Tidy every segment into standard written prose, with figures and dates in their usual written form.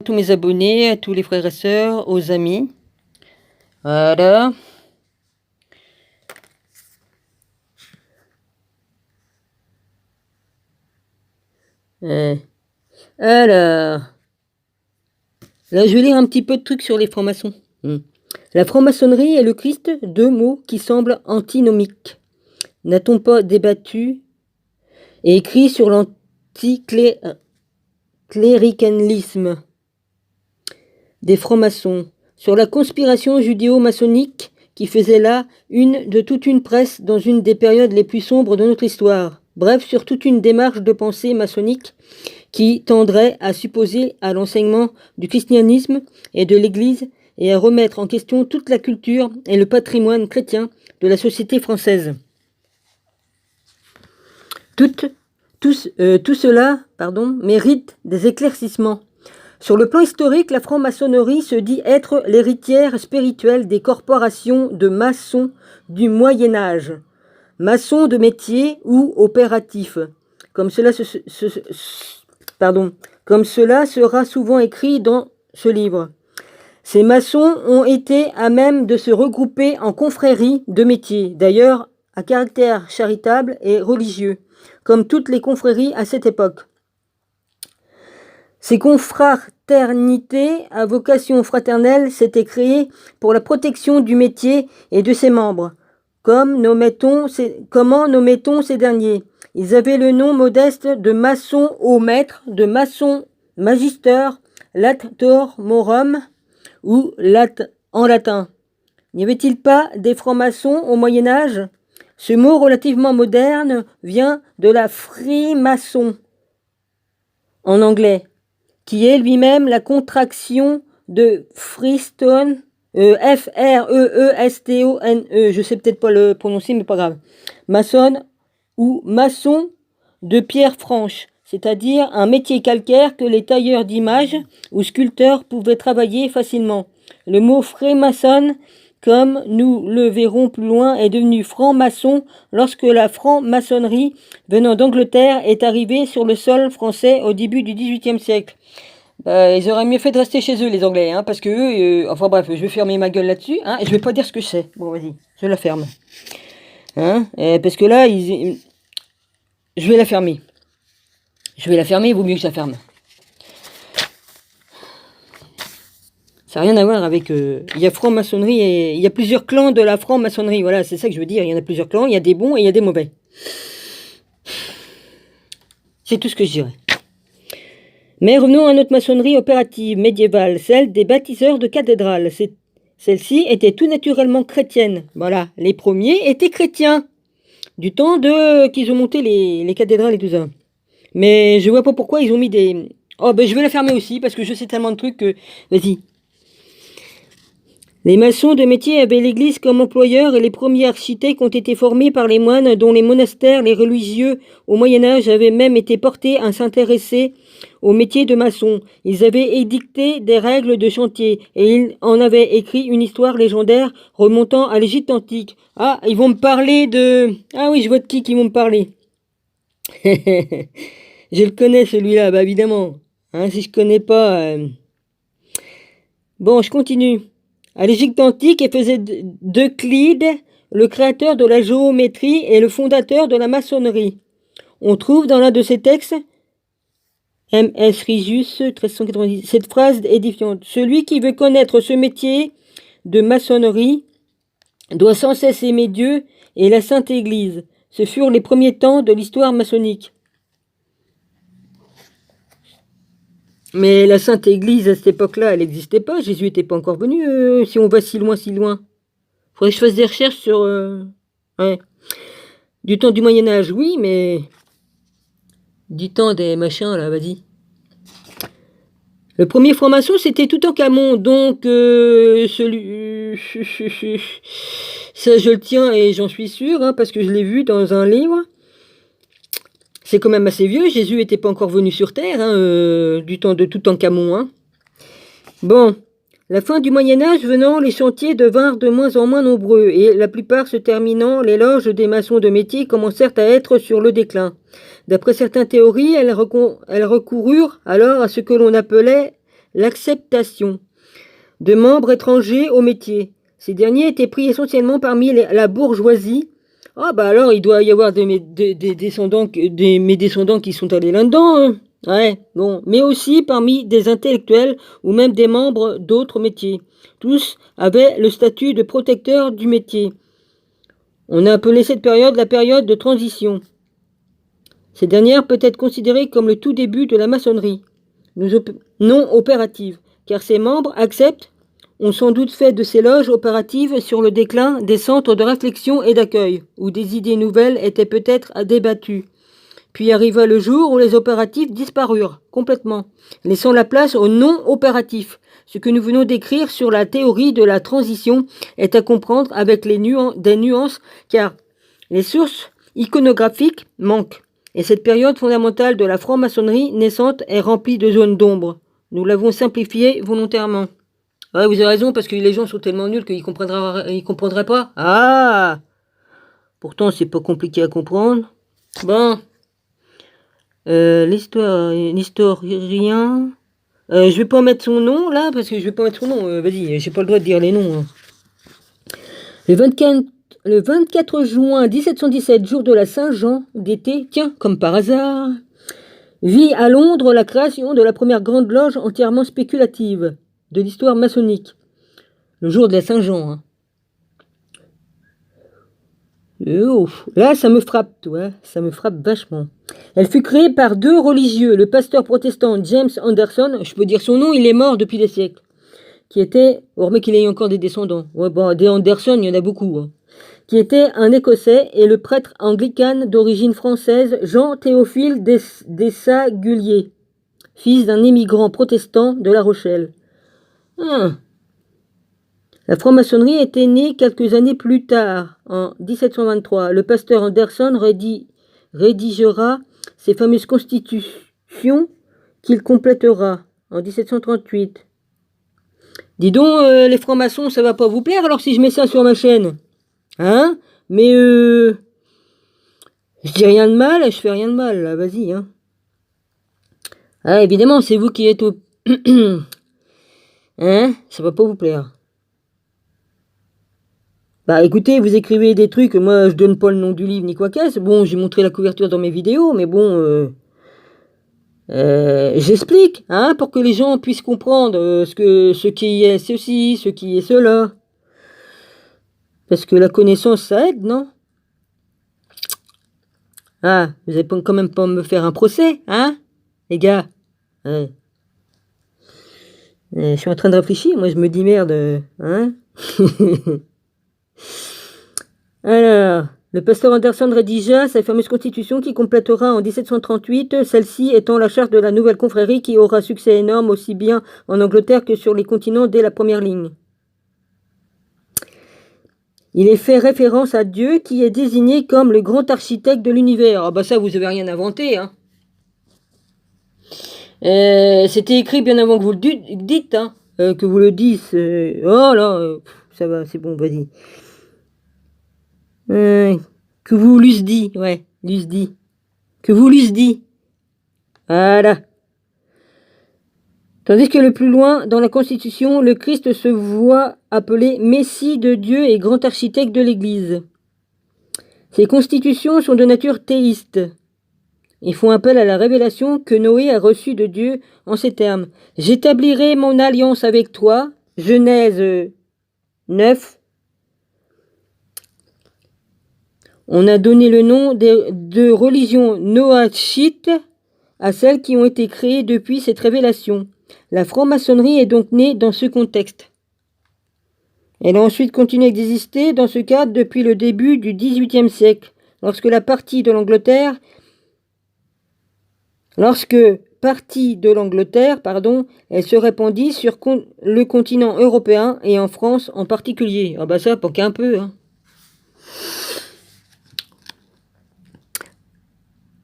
Tous mes abonnés, à tous les frères et sœurs, aux amis. Voilà. Alors, là je vais lire un petit peu de trucs sur les francs-maçons. La franc-maçonnerie et le Christ, deux mots qui semblent antinomiques. N'a-t-on pas débattu et écrit sur l'anticléricalisme des francs-maçons, sur la conspiration judéo-maçonnique qui faisait là une de toute une presse dans une des périodes les plus sombres de notre histoire. Bref, sur toute une démarche de pensée maçonnique qui tendrait à s'opposer à l'enseignement du christianisme et de l'Église et à remettre en question toute la culture et le patrimoine chrétien de la société française. Tout cela mérite des éclaircissements. Sur le plan historique, la franc-maçonnerie se dit être l'héritière spirituelle des corporations de maçons du Moyen-Âge, maçons de métier ou opératifs, comme cela sera souvent écrit dans ce livre. Ces maçons ont été à même de se regrouper en confréries de métier, d'ailleurs à caractère charitable et religieux, comme toutes les confréries à cette époque. Ces confraternités à vocation fraternelle s'étaient créées pour la protection du métier et de ses membres. Comment nommait-on ces derniers? Ils avaient le nom modeste de maçons au maître, de maçons magister, lator morum ou en latin. N'y avait-il pas des francs-maçons au Moyen-Âge? Ce mot relativement moderne vient de la freemason en anglais, qui est lui-même la contraction de Freestone, F-R-E-E-S-T-O-N-E, je sais peut-être pas le prononcer, mais pas grave. Maçon ou maçon de pierre franche, c'est-à-dire un métier calcaire que les tailleurs d'images ou sculpteurs pouvaient travailler facilement. Le mot franc-maçon, comme nous le verrons plus loin, est devenu franc-maçon lorsque la franc-maçonnerie venant d'Angleterre est arrivée sur le sol français au début du XVIIIe siècle. Ils auraient mieux fait de rester chez eux, les Anglais, hein, parce que eux, enfin bref, je vais fermer ma gueule là-dessus, hein, et je vais pas dire ce que je sais. Bon, vas-y, je la ferme. Hein, parce que là, je vais la fermer. Il vaut mieux que je la ferme. Ça n'a rien à voir avec... il y a franc-maçonnerie et... Il y a plusieurs clans de la franc-maçonnerie. Voilà, c'est ça que je veux dire. Il y en a plusieurs clans. Il y a des bons et il y a des mauvais. C'est tout ce que je dirais. Mais revenons à notre maçonnerie opérative médiévale, celle des bâtisseurs de cathédrales. Celle-ci était tout naturellement chrétienne. Voilà, les premiers étaient chrétiens. Du temps qu'ils ont monté les cathédrales et tout ça. Mais je vois pas pourquoi ils ont mis des... Oh, ben je vais la fermer aussi, parce que je sais tellement de trucs que... Vas-y. Les maçons de métier avaient l'église comme employeur et les premiers architectes ont été formés par les moines dont les monastères, les religieux au Moyen-Âge avaient même été portés à s'intéresser au métier de maçon. Ils avaient édicté des règles de chantier et ils en avaient écrit une histoire légendaire remontant à l'Égypte antique. Ah, ils vont me parler de... Ah oui, je vois de qui vont me parler. Je le connais celui-là, bah évidemment. Hein, si je connais pas... Bon, je continue. À l'Égypte antique, elle faisait d'Euclide, le créateur de la géométrie et le fondateur de la maçonnerie. On trouve dans l'un de ses textes, M.S. Rigius, 1390, cette phrase édifiante. Celui qui veut connaître ce métier de maçonnerie doit sans cesse aimer Dieu et la Sainte Église. Ce furent les premiers temps de l'histoire maçonnique. Mais la Sainte Église, à cette époque-là, elle n'existait pas. Jésus n'était pas encore venu, si on va si loin. Faudrait que je fasse des recherches sur... Ouais. Du temps du Moyen-Âge, oui, mais... Du temps des machins, là, vas-y. Le premier franc-maçon, c'était Toutankhamon, donc... celui... Ça, je le tiens et j'en suis sûr, hein, parce que je l'ai vu dans un livre. C'est quand même assez vieux, Jésus n'était pas encore venu sur Terre, hein, du temps de Toutankhamon. Hein. Bon, la fin du Moyen-Âge venant, les chantiers devinrent de moins en moins nombreux, et la plupart se terminant, les loges des maçons de métier commencèrent à être sur le déclin. D'après certaines théories, elles recoururent alors à ce que l'on appelait l'acceptation de membres étrangers au métier. Ces derniers étaient pris essentiellement parmi la bourgeoisie. Ah bah alors il doit y avoir mes descendants qui sont allés là-dedans. Hein. Ouais, bon, mais aussi parmi des intellectuels ou même des membres d'autres métiers. Tous avaient le statut de protecteur du métier. On a appelé cette période la période de transition. Cette dernière peut être considérée comme le tout début de la maçonnerie, non opérative, car ses membres ont sans doute fait de ces loges opératives sur le déclin des centres de réflexion et d'accueil, où des idées nouvelles étaient peut-être débattues. Puis arriva le jour où les opératifs disparurent complètement, laissant la place aux non-opératifs. Ce que nous venons d'écrire sur la théorie de la transition est à comprendre avec des nuances, car les sources iconographiques manquent. Et cette période fondamentale de la franc-maçonnerie naissante est remplie de zones d'ombre. Nous l'avons simplifiée volontairement. Ouais, vous avez raison, parce que les gens sont tellement nuls qu'ils comprendraient pas. Ah! Pourtant, c'est pas compliqué à comprendre. Bon. L'historien. Je vais pas mettre son nom là, parce que je vais pas mettre son nom. Vas-y, j'ai pas le droit de dire les noms. Hein. Le 24 juin 1717, jour de la Saint-Jean d'été, tiens, comme par hasard, vit à Londres la création de la première grande loge entièrement spéculative de l'histoire maçonnique. Le jour de la Saint-Jean. Hein. Là, ça me frappe, toi. Ça me frappe vachement. Elle fut créée par deux religieux, le pasteur protestant James Anderson, je peux dire son nom, il est mort depuis des siècles, qui était, hormis qu'il ait encore des descendants, ouais, bon, des Anderson, il y en a beaucoup, hein, qui était un Écossais, et le prêtre anglican d'origine française Jean-Théophile Dessagulier, fils d'un immigrant protestant de La Rochelle. La franc-maçonnerie était née quelques années plus tard, en 1723. Le pasteur Anderson rédigera ces fameuses constitutions qu'il complétera en 1738. Dis donc, les francs-maçons, ça va pas vous plaire alors si je mets ça sur ma chaîne? Hein? Mais je dis rien de mal, je fais rien de mal, là, vas-y, hein. Ah, évidemment, c'est vous qui êtes au... Hein? Ça va pas vous plaire. Bah écoutez, vous écrivez des trucs, moi je donne pas le nom du livre ni quoi qu'est-ce. Bon, j'ai montré la couverture dans mes vidéos, mais bon, j'explique, hein, pour que les gens puissent comprendre ce qui est ceci, ce qui est cela. Parce que la connaissance, ça aide, non? Ah, vous allez quand même pas me faire un procès, hein, les gars? Ouais. Je suis en train de réfléchir, moi je me dis merde, hein? Alors, le pasteur Anderson rédigea sa fameuse constitution qui complétera en 1738, celle-ci étant la charte de la nouvelle confrérie qui aura succès énorme aussi bien en Angleterre que sur les continents dès la première ligne. Il est fait référence à Dieu qui est désigné comme le grand architecte de l'univers. Ah bah ça, vous avez rien inventé, hein. C'était écrit bien avant que vous le dites, hein. Que vous le disiez. Oh là, ça va, c'est bon, vas-y. Que vous l'eussent dit, ouais, l'eussent dit. Que vous l'eussent dit. Voilà. Tandis que le plus loin, dans la Constitution, le Christ se voit appelé Messie de Dieu et grand architecte de l'Église. Ces constitutions sont de nature théiste. Ils font appel à la révélation que Noé a reçue de Dieu en ces termes. « J'établirai mon alliance avec toi » Genèse 9. On a donné le nom de religion noachite à celles qui ont été créées depuis cette révélation. La franc-maçonnerie est donc née dans ce contexte. Elle a ensuite continué d'exister dans ce cadre depuis le début du XVIIIe siècle, lorsque partie de l'Angleterre, elle se répandit sur le continent européen et en France en particulier. Ah bah ça, pas qu'un peu, hein.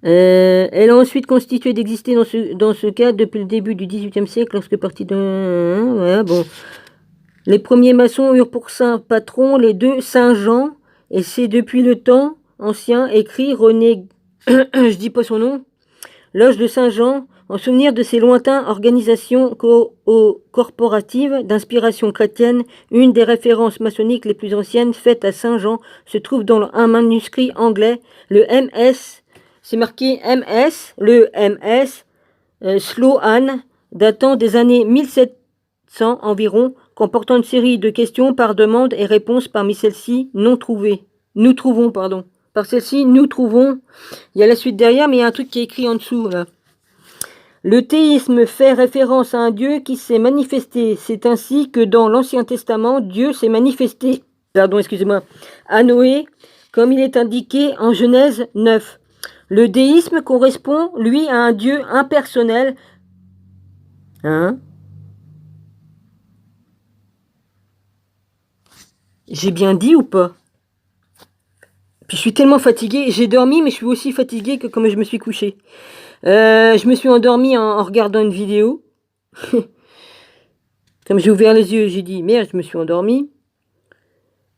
Elle a ensuite constitué d'exister dans ce cadre depuis le début du XVIIIe siècle, lorsque partie de... Voilà, bon. Les premiers maçons eurent pour saint patron les deux Saint-Jean, et c'est depuis le temps ancien, écrit René... je dis pas son nom. Loge de Saint-Jean, en souvenir de ces lointaines organisations corporatives d'inspiration chrétienne. Une des références maçonniques les plus anciennes faites à Saint-Jean se trouve dans un manuscrit anglais, le MS, c'est marqué MS, le MS, Sloan, datant des années 1700 environ, comportant une série de questions par demande et réponses parmi celles-ci non trouvées. Nous trouvons, pardon. Par celle-ci, nous trouvons. Il y a la suite derrière, mais il y a un truc qui est écrit en dessous, là. Le théisme fait référence à un Dieu qui s'est manifesté. C'est ainsi que dans l'Ancien Testament, Dieu s'est manifesté, à Noé, comme il est indiqué en Genèse 9. Le déisme correspond, lui, à un Dieu impersonnel. Hein? J'ai bien dit ou pas? Puis je suis tellement fatiguée. J'ai dormi, mais je suis aussi fatiguée que comme je me suis couchée. Je me suis endormie en regardant une vidéo. Comme j'ai ouvert les yeux, j'ai dit merde, je me suis endormie.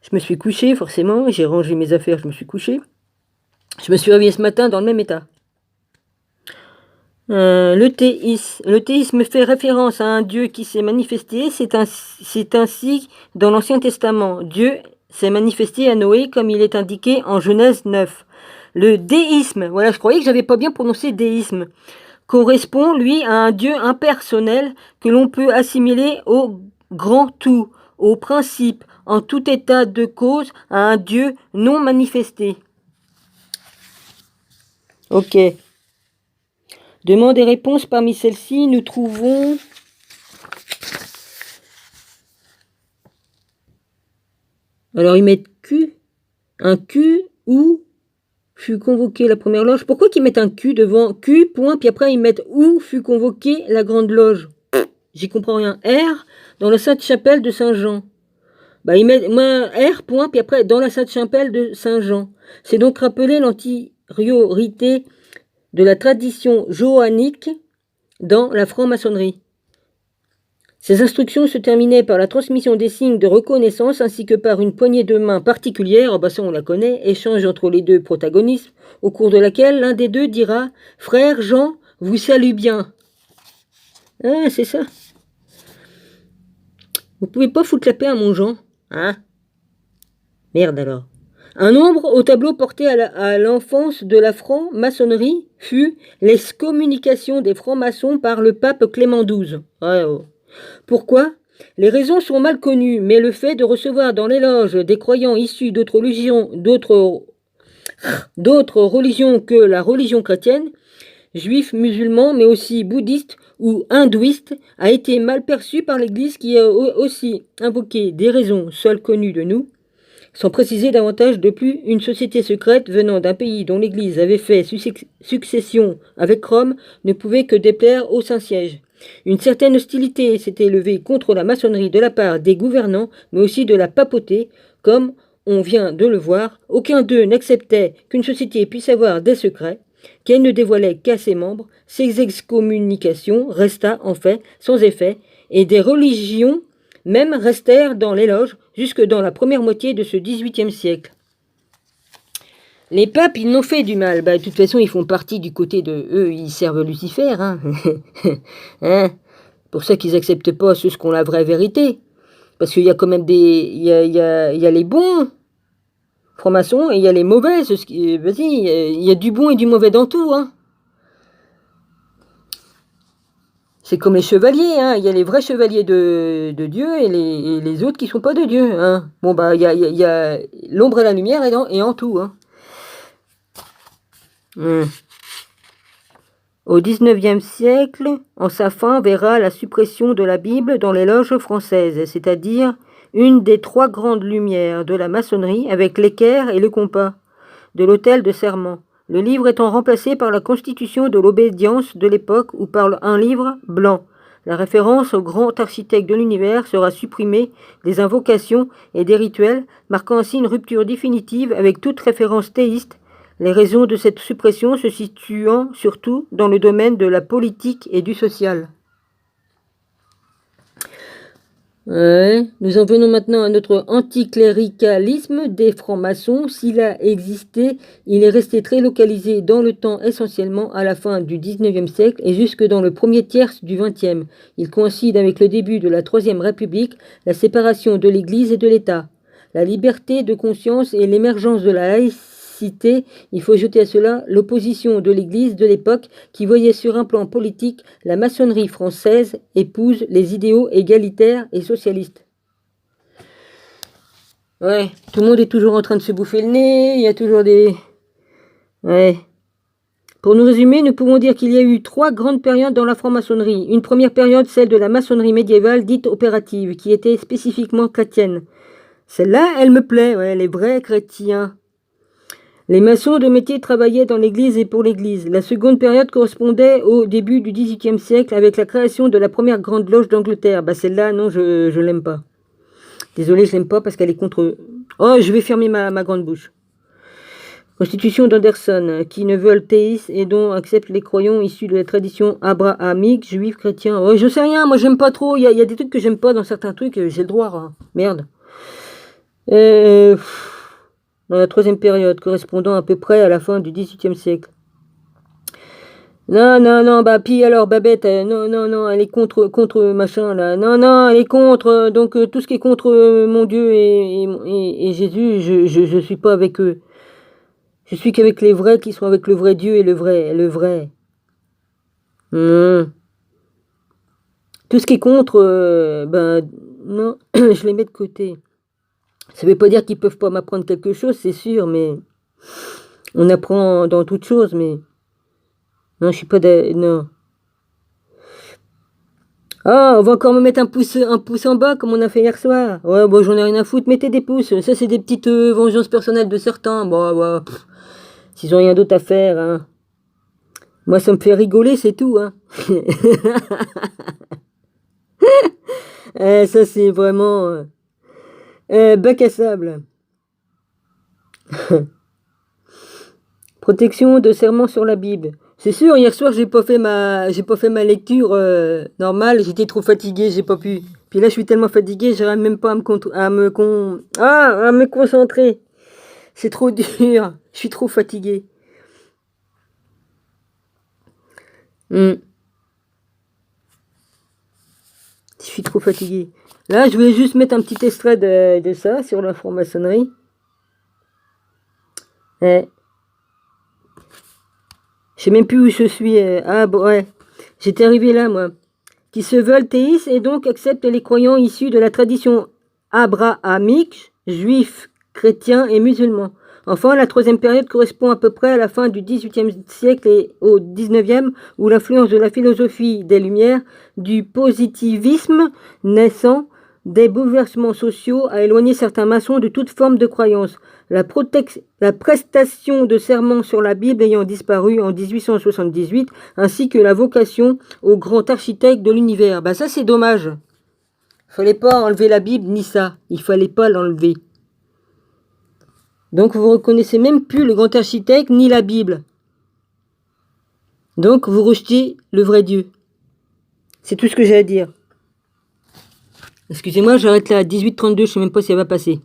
Je me suis couchée, forcément. J'ai rangé mes affaires, je me suis couchée. Je me suis réveillée ce matin dans le même état. Le théisme fait référence à un Dieu qui s'est manifesté. C'est ainsi dans l'Ancien Testament. Dieu s'est manifesté à Noé comme il est indiqué en Genèse 9. Le déisme, voilà, je croyais que j'avais pas bien prononcé déisme, correspond, lui, à un Dieu impersonnel que l'on peut assimiler au grand tout, au principe, en tout état de cause, à un Dieu non manifesté. Ok. Demande et réponse parmi celles-ci, nous trouvons... Alors ils mettent Q, un Q où fut convoquée la première loge. Pourquoi qu'ils mettent un Q devant Q, point, puis après ils mettent où fut convoquée la grande loge? J'y comprends rien. R, dans la Sainte-Chapelle de Saint-Jean. Bah ils mettent R, point, puis après dans la Sainte-Chapelle de Saint-Jean. C'est donc rappeler l'antériorité de la tradition johannique dans la franc-maçonnerie. Ces instructions se terminaient par la transmission des signes de reconnaissance ainsi que par une poignée de main particulière, ça on la connaît, échange entre les deux protagonistes, au cours de laquelle l'un des deux dira « Frère Jean, vous salue bien ». Ah, c'est ça. Vous pouvez pas foutre la paix à mon Jean, hein? Merde alors. Un nombre au tableau porté à l'enfance de la franc-maçonnerie fut l'excommunication des francs-maçons par le pape Clément XII. Ouais, oh. Pourquoi? Les raisons sont mal connues, mais le fait de recevoir dans les loges des croyants issus d'autres religions que la religion chrétienne, juifs, musulmans, mais aussi bouddhistes ou hindouistes, a été mal perçu par l'Église qui a aussi invoqué des raisons seules connues de nous, sans préciser davantage. De plus, une société secrète venant d'un pays dont l'Église avait fait succession avec Rome ne pouvait que déplaire au Saint-Siège. Une certaine hostilité s'était levée contre la maçonnerie de la part des gouvernants, mais aussi de la papauté, comme on vient de le voir. Aucun d'eux n'acceptait qu'une société puisse avoir des secrets qu'elle ne dévoilait qu'à ses membres. Ces excommunications resta en fait sans effet, et des religions même restèrent dans les loges jusque dans la première moitié de ce XVIIIe siècle. Les papes, ils n'ont fait du mal. De toute façon, ils font partie du côté de... Eux, ils servent Lucifer. Hein. Pour ça qu'ils n'acceptent pas ce qu'on la vraie vérité. Parce qu'il y a quand même des... Il y a les bons francs-maçons et il y a les mauvais. Vas-y, il y a du bon et du mauvais dans tout. Hein. C'est comme les chevaliers. Hein. Il y a les vrais chevaliers de Dieu et les autres qui ne sont pas de Dieu. Hein. Bon, il y a l'ombre et la lumière et en tout. Hein. Au XIXe siècle, en sa fin, verra la suppression de la Bible dans les loges françaises, c'est-à-dire une des trois grandes lumières de la maçonnerie avec l'équerre et le compas de l'autel de serment, le livre étant remplacé par la constitution de l'obédience de l'époque ou par un livre blanc. La référence au grand architecte de l'univers sera supprimée des invocations et des rituels, marquant ainsi une rupture définitive avec toute référence théiste. Les raisons de cette suppression se situant surtout dans le domaine de la politique et du social. Ouais. Nous en venons maintenant à notre anticléricalisme des francs-maçons. S'il a existé, il est resté très localisé dans le temps, essentiellement à la fin du XIXe siècle et jusque dans le premier tiers du XXe. Il coïncide avec le début de la Troisième République, la séparation de l'Église et de l'État, la liberté de conscience et l'émergence de la laïcité. Il faut ajouter à cela l'opposition de l'Église de l'époque qui voyait sur un plan politique la maçonnerie française épouse les idéaux égalitaires et socialistes. Ouais, tout le monde est toujours en train de se bouffer le nez, il y a toujours des... Ouais. Pour nous résumer, nous pouvons dire qu'il y a eu 3 grandes périodes dans la franc-maçonnerie. Une première période, celle de la maçonnerie médiévale dite opérative, qui était spécifiquement chrétienne. Celle-là, elle me plaît, ouais, les vrais chrétiens. Les maçons de métier travaillaient dans l'Église et pour l'Église. La seconde période correspondait au début du XVIIIe siècle avec la création de la première grande loge d'Angleterre. Bah celle-là, non, je l'aime pas. Désolé, je l'aime pas parce qu'elle est contre... Oh, je vais fermer ma grande bouche. Constitution d'Anderson, qui ne veulent théistes et dont acceptent les croyants issus de la tradition abrahamique, juifs, chrétiens. Oh, je sais rien, moi j'aime pas trop. Il y a des trucs que j'aime pas dans certains trucs, j'ai le droit. Hein. Merde. Dans la troisième période, correspondant à peu près à la fin du XVIIIe siècle. Non, bah, puis alors, Babette, non, elle est contre machin, là. Non, elle est contre, donc tout ce qui est contre mon Dieu et Jésus, je suis pas avec eux. Je suis qu'avec les vrais qui sont avec le vrai Dieu et le vrai. Tout ce qui est contre, ben, non, je les mets de côté. Ça veut pas dire qu'ils peuvent pas m'apprendre quelque chose, c'est sûr, mais on apprend dans toutes choses, mais non, je suis pas non. Ah, on va encore me mettre un pouce en bas comme on a fait hier soir. Ouais, bon, j'en ai rien à foutre. Mettez des pouces. Ça, c'est des petites vengeances personnelles de certains. Bon, s'ils ont rien d'autre à faire, hein. Moi, ça me fait rigoler, c'est tout, hein. Ça, c'est vraiment bac à sable. Protection de serment sur la Bible. C'est sûr, hier soir, j'ai pas fait ma lecture normale. J'étais trop fatigué, j'ai pas pu. Puis là, je suis tellement fatigué, j'arrive même pas à me concentrer. C'est trop dur. Je suis trop fatigué. Je suis trop fatigué. Là, je voulais juste mettre un petit extrait de ça sur la franc-maçonnerie. Je sais même plus où je suis. Ah, bon, ouais. J'étais arrivé là, moi. Qui se veulent théistes et donc acceptent les croyants issus de la tradition abrahamique, juifs, chrétiens et musulmans. Enfin, la troisième période correspond à peu près à la fin du XVIIIe siècle et au XIXe, où l'influence de la philosophie des Lumières, du positivisme naissant, des bouleversements sociaux a éloigné certains maçons de toute forme de croyance. La prestation de serment sur la Bible ayant disparu en 1878, ainsi que la vocation au grand architecte de l'univers. Bah ça c'est dommage. Fallait pas enlever la Bible ni ça. Il fallait pas l'enlever. Donc vous reconnaissez même plus le grand architecte ni la Bible. Donc vous rejetez le vrai Dieu. C'est tout ce que j'ai à dire. Excusez-moi, j'arrête là à 18h32, je sais même pas si elle va passer.